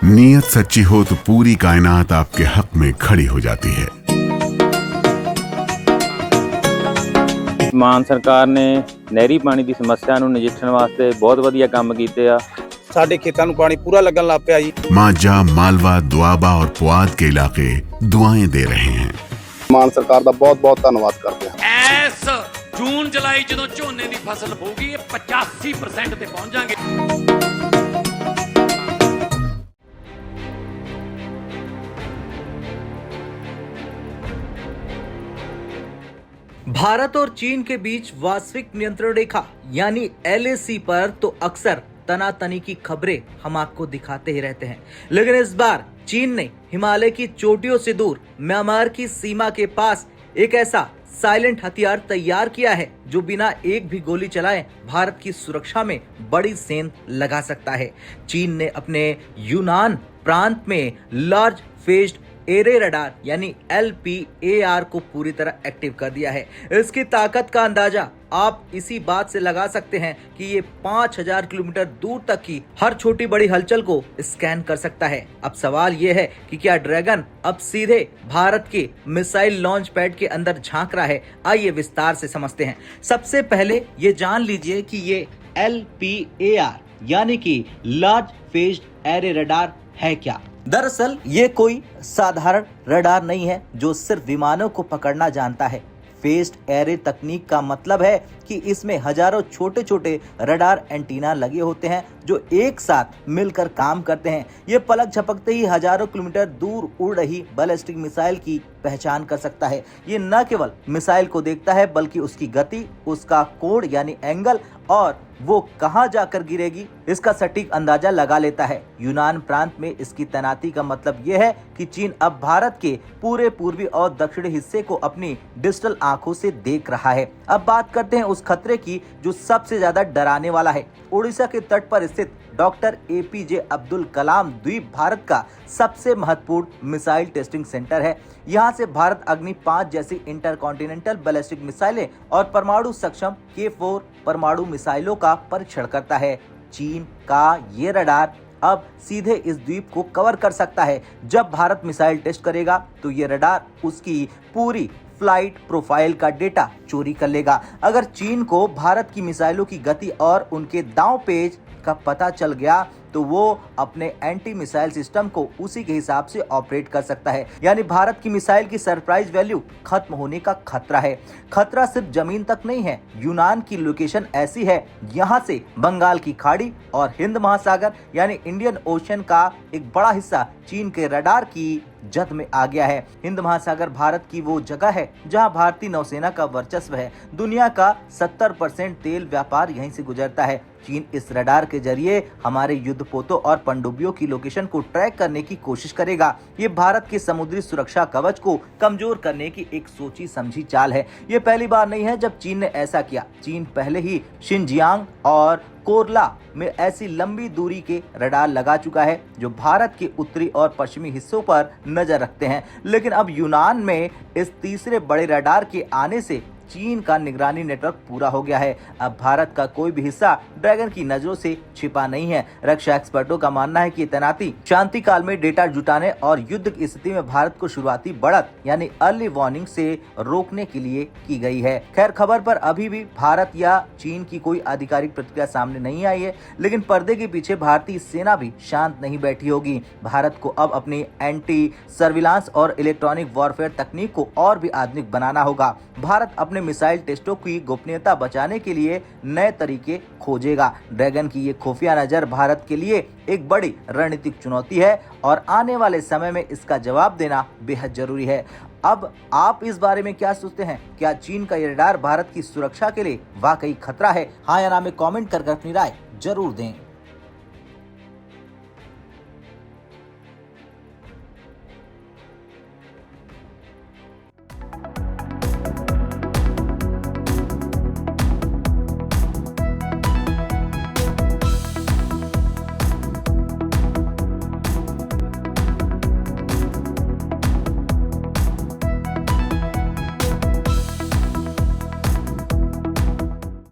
नीयत सच्ची हो तो पूरी कायनात आपके हक में खड़ी हो जाती है। ਮਾਨ ਸਰਕਾਰ ਨੇ ਨਹਿਰੀ ਪਾਣੀ ਦੀ ਸਮੱਸਿਆ ਨੂੰ ਨਜਿੱਠਣ ਵਾਸਤੇ ਬਹੁਤ ਵਧੀਆ ਕੰਮ ਕੀਤੇ ਆ। ਸਾਡੇ ਖੇਤਾਂ ਨੂੰ ਪਾਣੀ ਪੂਰਾ ਲੱਗਣ ਲੱਗ ਪਿਆ ਜੀ। मांझा, मालवा, दुआबा और पुआध के इलाके दुआएं दे रहे हैं। ਮਾਨ ਸਰਕਾਰ ਦਾ ਬਹੁਤ ਬਹੁਤ ਧੰਨਵਾਦ ਕਰਦੇ ਹਾਂ। ਇਸ ਜੂਨ ਜੁਲਾਈ ਜਦੋਂ ਝੋਨੇ ਦੀ ਫਸਲ ਹੋਊਗੀ ਇਹ 85% ਤੇ ਪਹੁੰਚ ਜਾਾਂਗੇ। भारत और चीन के बीच वैश्विक नियंत्रण रेखा यानी LAC पर तो अक्सर तनातनी की खबरें हम आपको दिखाते ही रहते हैं, लेकिन इस बार चीन ने हिमालय की चोटियों से दूर म्यांमार की सीमा के पास एक ऐसा साइलेंट हथियार तैयार किया है जो बिना एक भी गोली चलाए भारत की सुरक्षा में बड़ी सेंध लगा सकता है। चीन ने अपने यूनान प्रांत में लार्ज फेज्ड एरे रडार यानी LPAR को पूरी तरह एक्टिव कर दिया है। इसकी ताकत का अंदाजा आप इसी बात से लगा सकते हैं कि ये 5000 किलोमीटर दूर तक की हर छोटी बड़ी हलचल को स्कैन कर सकता है। अब सवाल ये है कि क्या ड्रैगन अब सीधे भारत के मिसाइल लॉन्च पैड के अंदर झांक रहा है? आइए विस्तार से समझते हैं। सबसे पहले ये जान लीजिए कि ये LPAR यानी कि लार्ज फेज्ड एरे रडार है क्या। दरअसल ये कोई साधारण रडार नहीं है जो सिर्फ विमानों को पकड़ना जानता है। फेज्ड एरे तकनीक का मतलब है कि इसमें हजारों छोटे छोटे रडार एंटीना लगे होते हैं जो एक साथ मिलकर काम करते हैं। ये पलक झपकते ही हजारों किलोमीटर दूर उड़ रही बैलिस्टिक मिसाइल की पहचान कर सकता है। ये न केवल मिसाइल को देखता है बल्कि उसकी गति, उसका कोण यानी एंगल और वो कहां जाकर गिरेगी इसका सटीक अंदाजा लगा लेता है। यूनान प्रांत में इसकी तैनाती का मतलब ये है कि चीन अब भारत के पूरे पूर्वी और दक्षिणी हिस्से को अपनी डिजिटल आंखों से देख रहा है। अब बात करते हैं उस खतरे की जो सबसे ज्यादा डराने वाला है। उड़ीसा के तट पर स्थित डॉक्टर APJ अब्दुल कलाम द्वीप भारत का सबसे महत्वपूर्ण मिसाइल टेस्टिंग सेंटर है। यहाँ से भारत अग्नि 5 जैसी इंटरकॉन्टिनेंटल बैलिस्टिक मिसाइलें और परमाणु सक्षम K4 परमाणु मिसाइलों का परीक्षण करता है। चीन का ये रडार अब सीधे इस द्वीप को कवर कर सकता है। जब भारत मिसाइल टेस्ट करेगा तो ये रडार उसकी पूरी फ्लाइट प्रोफाइल का डेटा चोरी कर लेगा। अगर चीन को भारत की मिसाइलों की गति और उनके दांव पेच का पता चल गया तो वो अपने एंटी मिसाइल सिस्टम को उसी के हिसाब से ऑपरेट कर सकता है। यानी भारत की मिसाइल की सरप्राइज वैल्यू खत्म होने का खतरा है। खतरा सिर्फ जमीन तक नहीं है। यूनान की लोकेशन ऐसी है, यहाँ से बंगाल की खाड़ी और हिंद महासागर यानी इंडियन ओशन का एक बड़ा हिस्सा चीन के रडार की जद में आ गया है। हिंद महासागर भारत की वो जगह है जहां भारतीय नौसेना का वर्चस्व है। दुनिया का 70% तेल व्यापार यहीं से गुजरता है। चीन इस रडार के जरिए हमारे युद्धपोतों और पनडुब्बियों की लोकेशन को ट्रैक करने की कोशिश करेगा। ये भारत के समुद्री सुरक्षा कवच को कमजोर करने की एक सोची समझी चाल है। ये पहली बार नहीं है जब चीन ने ऐसा किया। चीन पहले ही शिनजियांग और कोरला में ऐसी लंबी दूरी के रडार लगा चुका है जो भारत के उत्तरी और पश्चिमी हिस्सों पर नजर रखते हैं। लेकिन अब यूनान में इस तीसरे बड़े रडार के आने से चीन का निगरानी नेटवर्क पूरा हो गया है। अब भारत का कोई भी हिस्सा ड्रैगन की नजरों से छिपा नहीं है। रक्षा एक्सपर्टों का मानना है कि तैनाती शांति काल में डेटा जुटाने और युद्ध की स्थिति में भारत को शुरुआती बढ़त यानी अर्ली वार्निंग से रोकने के लिए की गई है। खैर, खबर पर अभी भी भारत या चीन की कोई आधिकारिक प्रतिक्रिया सामने नहीं आई है, लेकिन पर्दे के पीछे भारतीय सेना भी शांत नहीं बैठी होगी। भारत को अब अपनी एंटी सर्विलांस और इलेक्ट्रॉनिक वॉरफेयर तकनीक को और भी आधुनिक बनाना होगा। भारत अपने मिसाइल टेस्टों की गोपनीयता बचाने के लिए नए तरीके खोजेगा। ड्रैगन की ये खुफिया नजर भारत के लिए एक बड़ी रणनीतिक चुनौती है और आने वाले समय में इसका जवाब देना बेहद जरूरी है। अब आप इस बारे में क्या सोचते हैं? क्या चीन का ये रडार भारत की सुरक्षा के लिए वाकई खतरा है? हाँ या ना में कमेंट कर अपनी राय जरूर दें।